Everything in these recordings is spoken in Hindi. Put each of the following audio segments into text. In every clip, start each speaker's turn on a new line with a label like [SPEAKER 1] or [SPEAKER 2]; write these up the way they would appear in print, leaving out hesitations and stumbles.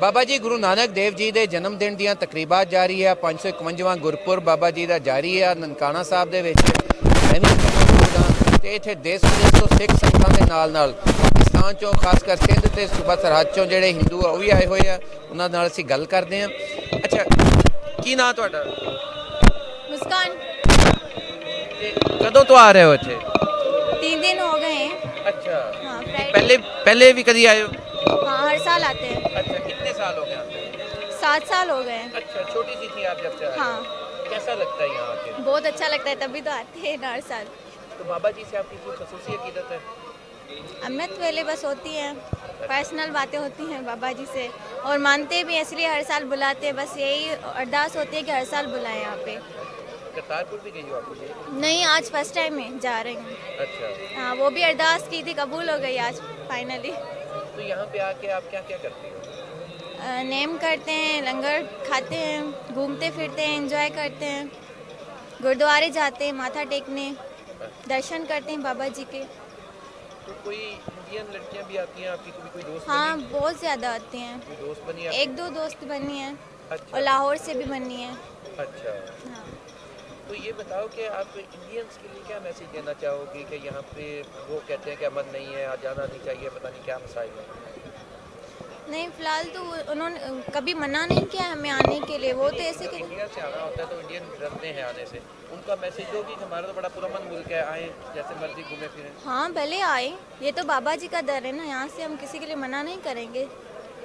[SPEAKER 1] ਬਾਬਾ ਜੀ ਗੁਰੂ ਨਾਨਕ ਦੇਵ ਜੀ ਦੇ ਜਨਮ ਦਿਨ ਦੀਆਂ ਤਕਰੀਬਾਤ ਜਾਰੀ ਹੈ। 551ਵਾਂ ਗੁਰਪੁਰਬ ਬਾਬਾ ਜੀ ਦਾ ਜਾਰੀ ਹੈ ਨਨਕਾਣਾ ਸਾਹਿਬ ਦੇ ਵਿੱਚ। ਮੈਂ ਵੀ ਮੌਜੂਦ ਹਾਂ ਤੇ ਇੱਥੇ ਦੇਸ਼ ਵਿਦੇਸ਼ ਤੋਂ ਸਿੱਖ ਸੰਗਤਾਂ ਦੇ ਨਾਲ ਪਾਕਿਸਤਾਨ ਚੋਂ ਖਾਸ ਕਰ ਸਿੰਧ ਤੇ ਸੂਬਾ ਸਰਹੱਦ ਚੋਂ ਜਿਹੜੇ ਹਿੰਦੂ ਆ ਉਹ ਵੀ ਆਏ ਹੋਏ ਆ। ਉਹਨਾਂ ਨਾਲ ਅਸੀਂ ਗੱਲ ਕਰਦੇ ਹਾਂ। ਅੱਛਾ, ਕੀ ਨਾਂ ਤੁਹਾਡਾ?
[SPEAKER 2] मुस्कान।
[SPEAKER 1] ਤੇ ਕਦੋਂ ਤੋਂ ਆ ਰਹੇ ਹੋ ਇੱਥੇ?
[SPEAKER 2] 3 दिन हो गए हैं।
[SPEAKER 1] अच्छा,
[SPEAKER 2] हाँ,
[SPEAKER 1] पहले भी कभी आए हो?
[SPEAKER 2] हाँ, हर साल आते हैं।
[SPEAKER 1] अच्छा, कितने साल हो गए आते?
[SPEAKER 2] 7 साल हो गए हैं।
[SPEAKER 1] अच्छा, छोटी सी थी आप जब से आए हो?
[SPEAKER 2] हाँ,
[SPEAKER 1] कैसा लगता है यहाँ आके?
[SPEAKER 2] बहुत अच्छा लगता है, तभी तो आते हैं हर साल।
[SPEAKER 1] तो बाबा जी से आपकी कोई खसूसी अकीदत है?
[SPEAKER 2] अहमियत पहले बस होती है, पर्सनल बातें होती हैं बाबा जी से, और मानते भी हैं, इसलिए हर साल बुलाते हैं। बस यही अरदास होती है कि हर साल बुलाएं यहाँ पे।
[SPEAKER 1] करतारपुर भी गई हो आप?
[SPEAKER 2] नहीं, आज फर्स्ट टाइम में जा रही हूँ।
[SPEAKER 1] अच्छा,
[SPEAKER 2] हाँ, वो भी अरदास की थी, कबूल हो गई आज फाइनली।
[SPEAKER 1] तो यहाँ पे आके आप क्या क्या करती हो?
[SPEAKER 2] नेम करते हैं, लंगर खाते हैं, घूमते फिरते हैं, एंजॉय करते हैं, गुरुद्वारे जाते हैं माथा टेकने, दर्शन करते हैं बाबा जी के।
[SPEAKER 1] तो कोई इंडियन लड़कियाँ भी आती हैं आपकी? कोई दोस्त
[SPEAKER 2] हाँ,
[SPEAKER 1] बनी?
[SPEAKER 2] बहुत ज़्यादा आते हैं।
[SPEAKER 1] कोई दोस्त बनी आपकी?
[SPEAKER 2] 1-2 दोस्त बनी है
[SPEAKER 1] अच्छा,
[SPEAKER 2] और लाहौर से भी बनी है।
[SPEAKER 1] अच्छा।
[SPEAKER 2] हाँ,
[SPEAKER 1] तो ये बताओ कि आप इंडियंस के लिए क्या मैसेज देना चाहोगी कि यहाँ पे वो कहते हैं कि अमन नहीं है, जाना नहीं चाहिए, पता नहीं क्या मसाइल है?
[SPEAKER 2] नहीं फ़िलहाल तो उन्होंने कभी मना नहीं किया हमें आने के लिए। वो तो ऐसे कि
[SPEAKER 1] इंडिया से आना होता है तो इंडियन डरते हैं आने से। उनका मैसेज जो भी हमारा तो बड़ा पुरअमन मुल्क है, आए जैसे मर्जी घूमे फिरें।
[SPEAKER 2] हाँ, भले आए, ये तो बाबा जी का दर है ना, यहाँ से हम किसी के लिए मना नहीं करेंगे,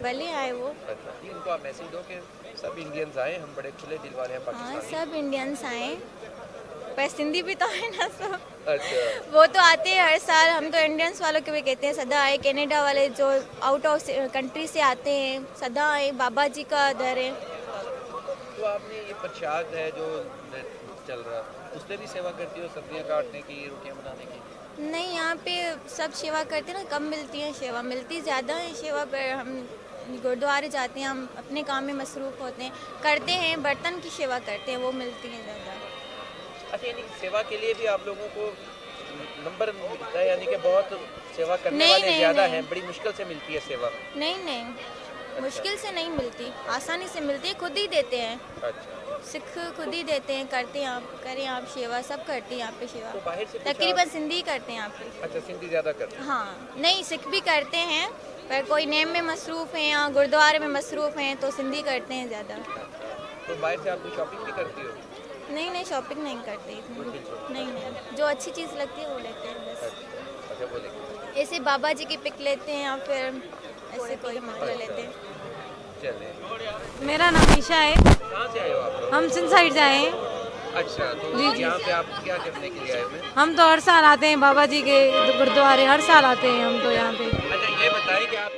[SPEAKER 2] भले आए वो।
[SPEAKER 1] अच्छा, जी, उनको आप मैसेज दो कि सब इंडियंस आए, हम बड़े खुले दिल वाले हैं
[SPEAKER 2] हाँ,
[SPEAKER 1] पाकिस्तानी।
[SPEAKER 2] सब इंडियंस आए, पर सिंधी भी तो है ना सब।
[SPEAKER 1] अच्छा,
[SPEAKER 2] वो तो आते हैं हर साल, हम तो इंडियंस वालों के भी कहते हैं सदा आए। कनाडा वाले जो आउट ऑफ कंट्री से आते हैं सदा आए, बाबा जी का दर है।
[SPEAKER 1] तो आपने ये प्रसाद है जो चल रहा, उसमें भी सेवा करती हो? सब्जियाँ काटने की, रोटियाँ बनाने की?
[SPEAKER 2] नहीं, यहाँ पे सब सेवा करते हैं ना, कम मिलती है सेवा, मिलती ज़्यादा है सेवा पर। हम गुरुद्वारे जाते हैं, हम अपने काम में मसरूफ़ होते हैं, करते हैं, बर्तन की सेवा करते हैं, वो मिलती है ज़्यादा।
[SPEAKER 1] अच्छा, यानी सेवा के लिए भी आप लोगों को नंबर मिलता है, यानी कि बहुत सेवा करने
[SPEAKER 2] नहीं,
[SPEAKER 1] वाले
[SPEAKER 2] नहीं,
[SPEAKER 1] ज़्यादा
[SPEAKER 2] नहीं।
[SPEAKER 1] हैं, बड़ी मुश्किल से मिलती है सेवा?
[SPEAKER 2] नहीं नहीं, मुश्किल से नहीं मिलती, आसानी से मिलती है, खुद ही देते हैं,
[SPEAKER 1] अच्छा,
[SPEAKER 2] सिख खुद ही देते हैं, करते हैं आप, करें आप सेवा, सब करते हैं यहाँ पे सेवा।
[SPEAKER 1] तो बाहर से कुछ
[SPEAKER 2] तकरीबन सिंधी करते हैं यहाँ पे।
[SPEAKER 1] अच्छा, सिंधी ज़्यादा करते हैं?
[SPEAKER 2] हाँ, नहीं, सिख भी करते हैं, पर कोई नेम में मसरूफ़ हैं या गुरुद्वारे में मसरूफ़ हैं तो सिंधी करते हैं ज़्यादा।
[SPEAKER 1] तो बाहर से आप कोई शॉपिंग भी करती हो?
[SPEAKER 2] नहीं नहीं, शॉपिंग नहीं करते इतनी। नहीं नहीं, जो अच्छी चीज़ लगती है वो लेते हैं बस।
[SPEAKER 1] अच्छा, वो लेके
[SPEAKER 2] ऐसे बाबा जी की पिक लेते हैं या फिर ऐसे कोई ले लेते हैं।
[SPEAKER 1] चले।
[SPEAKER 3] मेरा नाम ईशा है।
[SPEAKER 1] कहाँ से आए हो आप लोग?
[SPEAKER 3] हम सिंध साइड से आए हैं।
[SPEAKER 1] अच्छा, तो
[SPEAKER 3] जी, जी।
[SPEAKER 1] यहाँ पे आप क्या करने के लिए आए हुए?
[SPEAKER 3] हम तो हर साल आते हैं बाबा जी के गुरुद्वारे, हर साल आते हैं हम तो यहाँ पे।
[SPEAKER 1] अच्छा, ये बताएं कि आप